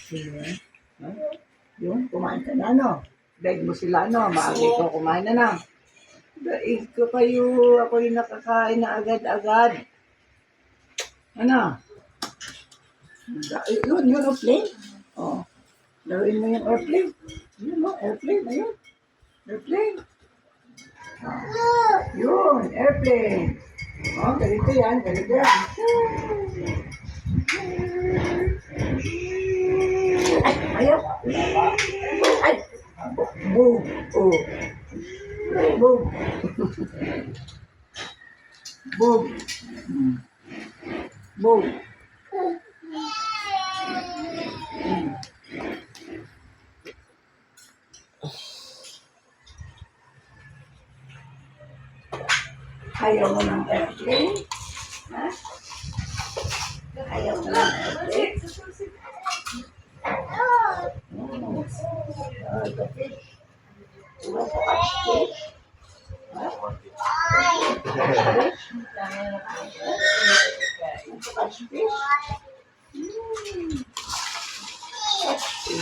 Diba? Ha? Yun, kumain ka na, no? Daig mo sila, no? Maaga ko kumain na na. Daig ko kayo. Ako yung nakakain na agad-agad. Ano? Yun, airplane. Oh. Gawin mo yung airplane. Yun, no? Airplane, ayun. Airplane. Yun, airplane. Oh, ganito yan, ganito yan. Ay, ayaw. Ay, boom. Oh. Boom. Boom. Boom. Ayaw mo ng airplane? Ha? Ayaw mo ng airplane? Oh, the fish. You want to catch fish? Huh? Fish? Want to catch fish?